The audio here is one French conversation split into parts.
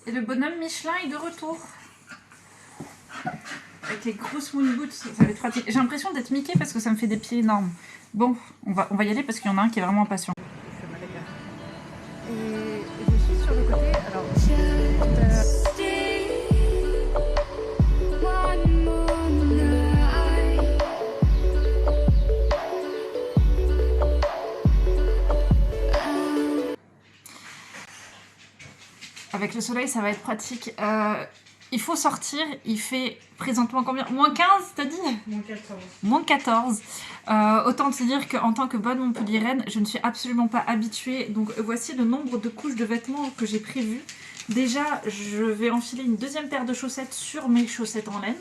Et le bonhomme Michelin est de retour. Avec les grosses moon boots, ça va être pratique. J'ai l'impression d'être Mickey parce que ça me fait des pieds énormes. Bon, on va y aller parce qu'il y en a un qui est vraiment impatient. Et je suis sur le côté, alors... Avec le soleil, ça va être pratique. Il faut sortir, il fait présentement combien? Moins 15, t'as dit? Moins 14. Moins 14. Autant te dire qu'en tant que bonne montpelliéraine, je ne suis absolument pas habituée. Donc voici le nombre de couches de vêtements que j'ai prévues. Déjà, je vais enfiler une deuxième paire de chaussettes sur mes chaussettes en laine.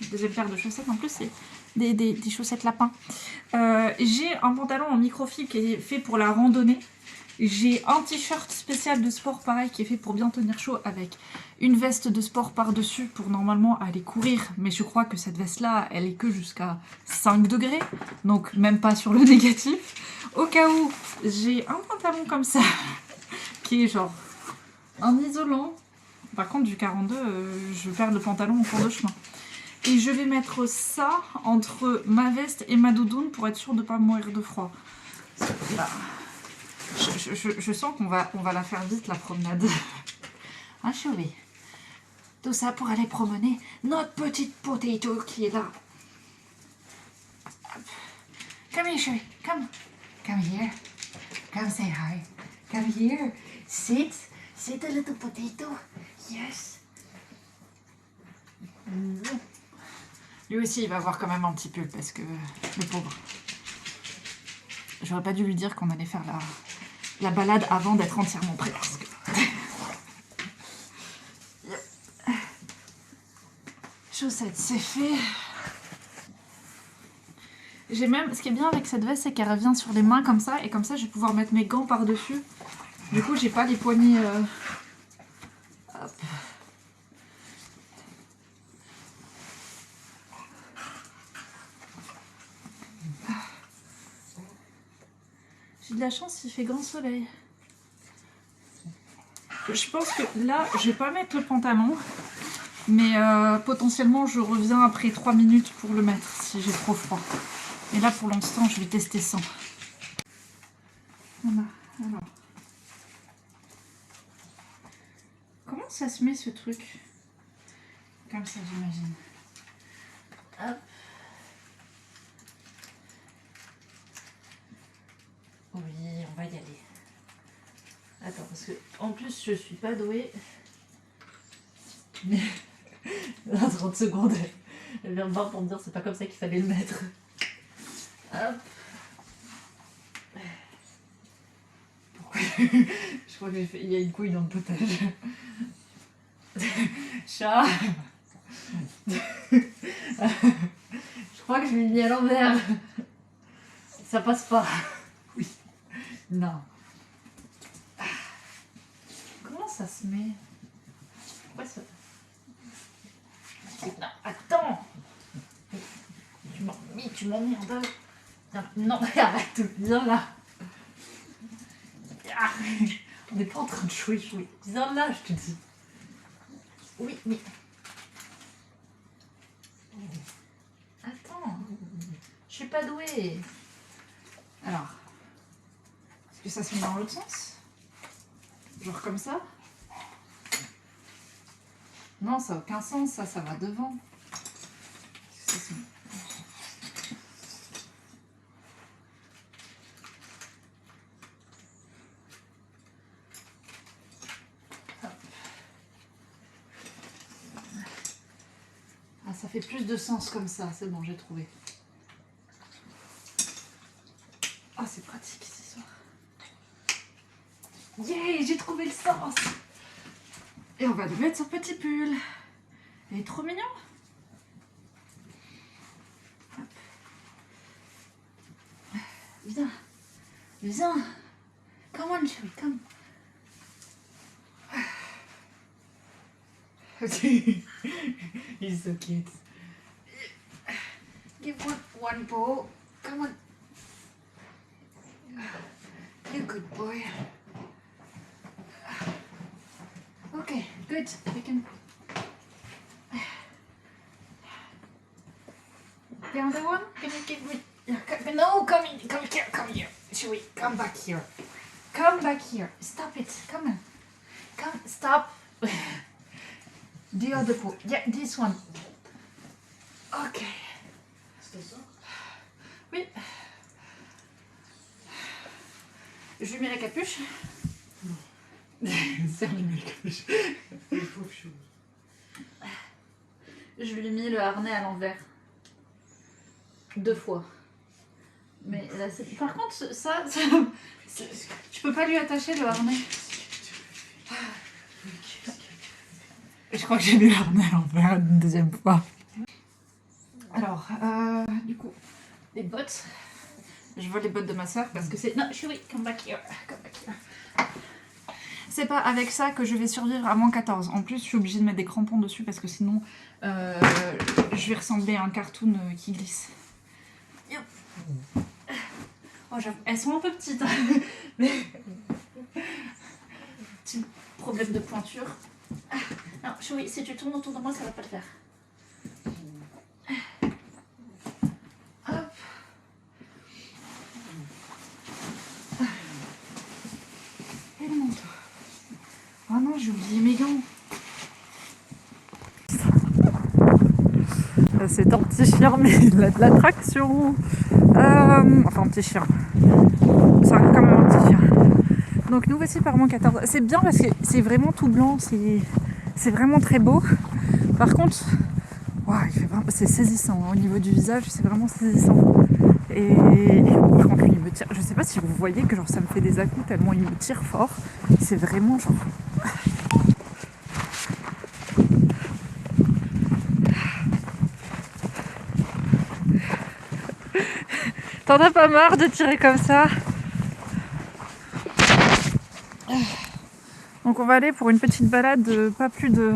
Une deuxième paire de chaussettes, en plus, c'est des chaussettes lapins. J'ai un pantalon en microfibre qui est fait pour la randonnée. J'ai un t-shirt spécial de sport pareil qui est fait pour bien tenir chaud avec une veste de sport par-dessus pour normalement aller courir. Mais je crois que cette veste-là, elle est que jusqu'à 5 degrés. Donc même pas sur le négatif. Au cas où, j'ai un pantalon comme ça qui est genre un isolant. Par contre du 42, je perds le pantalon en cours de chemin. Et je vais mettre ça entre ma veste et ma doudoune pour être sûre de ne pas mourir de froid. Là. Je sens qu'on va la faire vite, la promenade. Hein, chérie? Tout ça pour aller promener notre petite potato qui est là. Come here, chérie. Come. Come here. Come say hi. Come here. Sit. Sit a little potato. Yes. Lui aussi, il va avoir quand même un petit pull parce que le pauvre. J'aurais pas dû lui dire qu'on allait faire la balade avant d'être entièrement prêt. Parce que... Chaussettes, c'est fait. J'ai même, ce qui est bien avec cette veste, c'est qu'elle revient sur les mains comme ça, et comme ça je vais pouvoir mettre mes gants par-dessus. Du coup, j'ai pas les poignets... Hop. J'ai de la chance, il fait grand soleil. Je pense que là, je vais pas mettre le pantalon, mais potentiellement je reviens après 3 minutes pour le mettre si j'ai trop froid. Et là, pour l'instant, je vais tester sans. Voilà, alors. Comment ça se met ce truc? Comme ça, j'imagine. Hop. Oui, on va y aller. Attends, parce que en plus, je suis pas douée. Mais dans 30 secondes, elle vient me voir pour me dire c'est pas comme ça qu'il fallait le mettre. Hop. Pourquoi? Je crois qu'il y a une couille dans le potage. Chat. Je crois que je l'ai mis à l'envers. Ça passe pas. Oui. Non. Comment ça se met? Pourquoi ça... Non, attends. Tu m'emmerdes. Non, arrête, viens là. Ah, on n'est pas en train de jouer. Viens là, je te dis. Oui, oui. Attends. Je suis pas douée. Alors. Est-ce que ça se met dans l'autre sens? Genre comme ça? Non, ça n'a aucun sens, ça va devant. Ça se met... Ah, ça fait plus de sens comme ça, c'est bon, j'ai trouvé. Ah, c'est pratique ce soir. Yeah, j'ai trouvé le sens. Et on va lui mettre son petit pull. Il est trop mignon. Hop. Viens. Viens. Come on, chérie, come. He's so cute. Give one paw. Come on. You good boy. Okay, good. good. We can... The other one? Can you give me... No, come here. Chewie, come back here. Come back here. Stop it. Come on. Come, stop. The other paw. Yeah, this one. Ok. C'était ça? Oui. Je lui mets la capuche. Serre-lui la capuche. Je lui ai mis le harnais à l'envers. 2 fois. Mais là, par contre, ça tu peux pas lui attacher le harnais. Je crois que j'ai mis le harnais à l'envers une deuxième fois. Alors, du coup, les bottes. Je vole les bottes de ma soeur parce que c'est... Non, chérie, come back here. Come back here. C'est pas avec ça que je vais survivre à moins 14. En plus, je suis obligée de mettre des crampons dessus parce que sinon, je vais ressembler à un cartoon qui glisse. Oh, j'avoue, elles sont un peu petites, hein. Mais... Petit problème de pointure. Non, chérie, si tu tournes autour de moi, ça va pas le faire. Hop. Et le manteau. Oh non, j'ai oublié mes gants. C'est un petit chien, mais il a de l'attraction. Enfin, un petit chien. Ça reste quand même un petit chien. Donc nous voici par moins 14. C'est bien parce que c'est vraiment tout blanc, c'est vraiment très beau. Par contre, wow, c'est saisissant, hein. Au niveau du visage, c'est vraiment saisissant. Et quand lui il me tire, je sais pas si vous voyez que genre ça me fait des à-coups tellement il me tire fort. C'est vraiment genre... T'en as pas marre de tirer comme ça? Donc on va aller pour une petite balade, pas plus de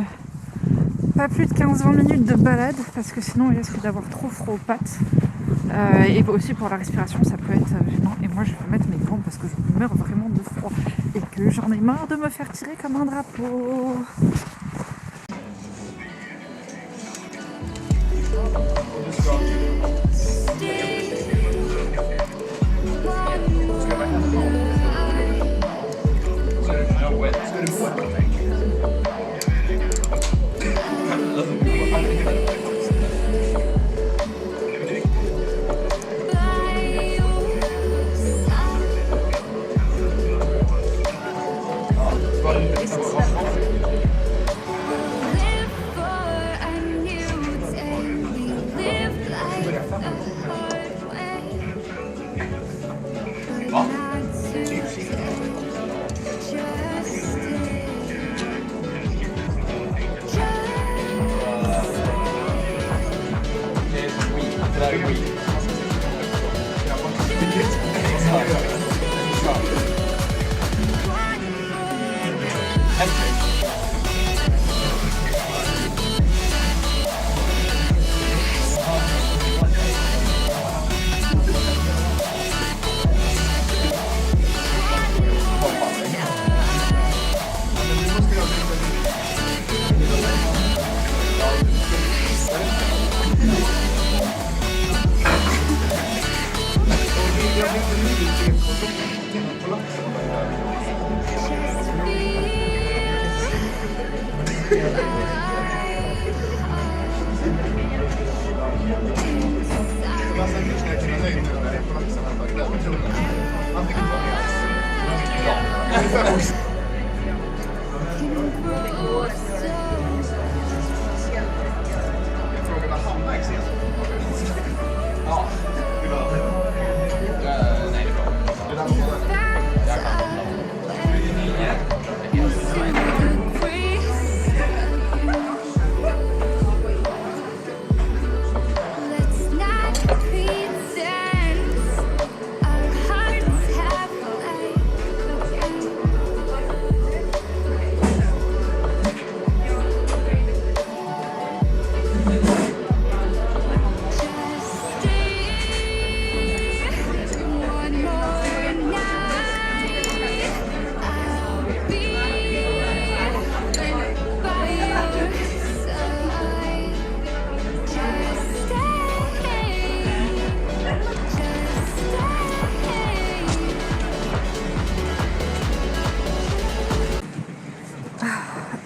15-20 minutes de balade parce que sinon il risque d'avoir trop froid aux pattes. Et aussi pour la respiration ça peut être gênant. Et moi je vais mettre mes gants parce que je meurs vraiment de froid et que j'en ai marre de me faire tirer comme un drapeau.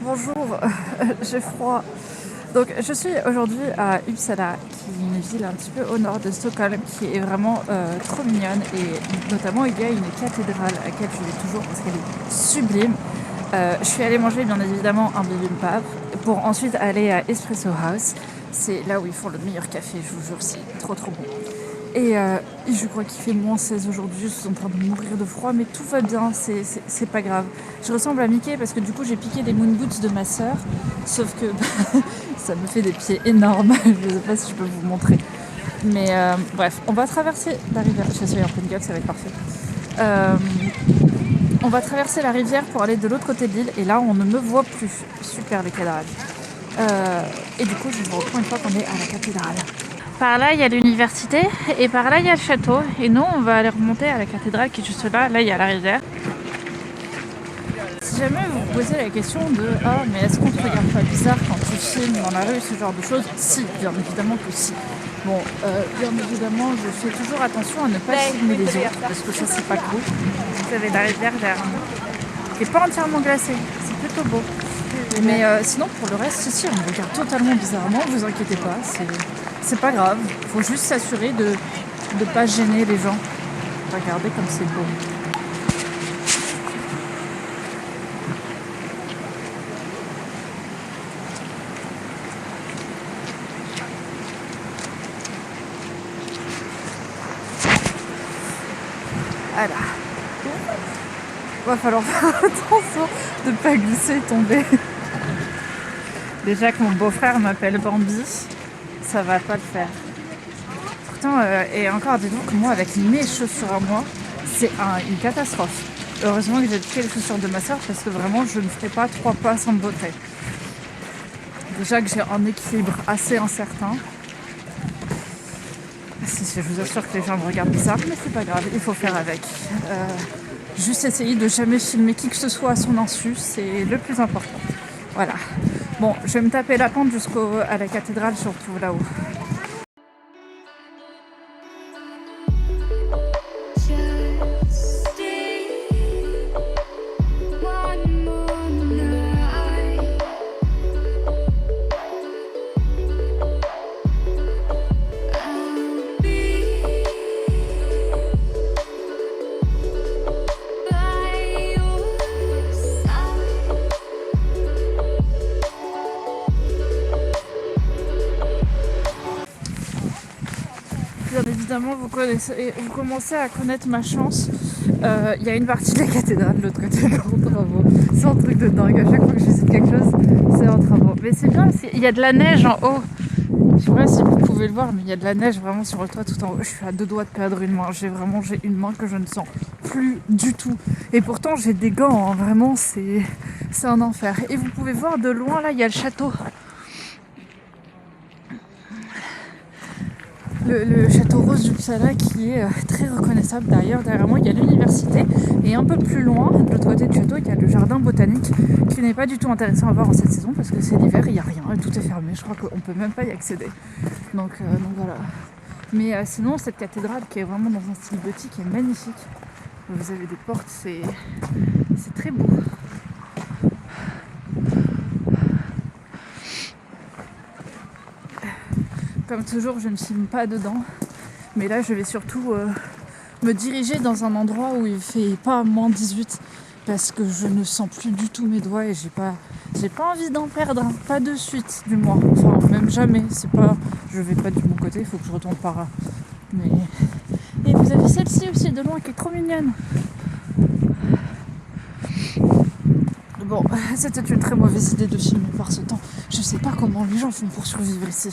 Bonjour, j'ai froid. Donc je suis aujourd'hui à Uppsala, qui est une ville un petit peu au nord de Stockholm, qui est vraiment trop mignonne. Et notamment il y a une cathédrale à laquelle je vais toujours parce qu'elle est sublime. Je suis allée manger bien évidemment un bibimbap pour ensuite aller à Espresso House. C'est là où ils font le meilleur café, je vous jure, c'est trop bon. Et je crois qu'il fait moins 16 aujourd'hui, je suis en train de mourir de froid, mais tout va bien, c'est pas grave. Je ressemble à Mickey parce que du coup j'ai piqué des moon boots de ma sœur, sauf que ça me fait des pieds énormes, je sais pas si je peux vous montrer. Mais bref, on va traverser la rivière, je suis en pleine gueule, ça va être parfait. On va traverser la rivière pour aller de l'autre côté de l'île, et là on ne me voit plus. Super les cadrages. Et du coup je vous reprends une fois qu'on est à la cathédrale. Par là, il y a l'université et par là, il y a le château. Et nous, on va aller remonter à la cathédrale qui est juste là. Là, il y a la rivière. Si jamais vous vous posez la question de « Ah, mais est-ce qu'on te regarde pas bizarre quand tu filmes dans la rue, ce genre de choses ?» Si, bien évidemment que si. Bon, bien évidemment, je fais toujours attention à ne pas filmer les autres parce que ça, c'est pas cool. Vous avez la rivière derrière nous, qui n'est pas entièrement glacée. C'est plutôt beau. Mais sinon, pour le reste, si, on me regarde totalement bizarrement. Vous inquiétez pas, c'est pas grave, il faut juste s'assurer de ne pas gêner les gens. Regardez comme c'est beau. Voilà. Va falloir faire attention de ne pas glisser et tomber. Déjà que mon beau-frère m'appelle Bambi, ça va pas le faire. Pourtant, et encore dites-vous que moi, avec mes chaussures à moi, c'est une catastrophe. Heureusement que j'ai pris les chaussures de ma soeur parce que vraiment, je ne ferai pas 3 pas sans beauté. Déjà que j'ai un équilibre assez incertain. Si, je vous assure que les gens me regardent bizarre, mais c'est pas grave, il faut faire avec. Juste essayer de jamais filmer qui que ce soit à son insu, c'est le plus important. Voilà. Bon, je vais me taper la pente jusqu'à la cathédrale, surtout là-haut. Bien évidemment, vous commencez à connaître ma chance. Il y a une partie de la cathédrale de l'autre côté de en travaux. C'est un truc de dingue. À chaque fois que je visite quelque chose, c'est en travaux. Mais c'est bien, il y a de la neige en haut. Je sais pas si vous pouvez le voir, mais il y a de la neige vraiment sur le toit tout en haut. Je suis à 2 doigts de perdre une main. J'ai une main que je ne sens plus du tout. Et pourtant, j'ai des gants. Hein. Vraiment, c'est un enfer. Et vous pouvez voir de loin, là, il y a le château. Le château rose d'Uppsala qui est très reconnaissable. Derrière moi il y a l'université et un peu plus loin de l'autre côté du château il y a le jardin botanique qui n'est pas du tout intéressant à voir en cette saison parce que c'est l'hiver, il n'y a rien et tout est fermé, je crois qu'on peut même pas y accéder, donc voilà. Mais sinon cette cathédrale qui est vraiment dans un style gothique est magnifique. Vous avez des portes, c'est très beau. Comme toujours, je ne filme pas dedans, mais là je vais surtout me diriger dans un endroit où il fait pas moins 18 parce que je ne sens plus du tout mes doigts et j'ai pas envie d'en perdre, hein. Pas de suite du moins, enfin même jamais, je vais pas du bon côté, il faut que je retourne par là. Mais... Et vous avez celle-ci aussi de loin qui est trop mignonne. Bon, c'était une très mauvaise idée de filmer par ce temps, je sais pas comment les gens font pour survivre ici.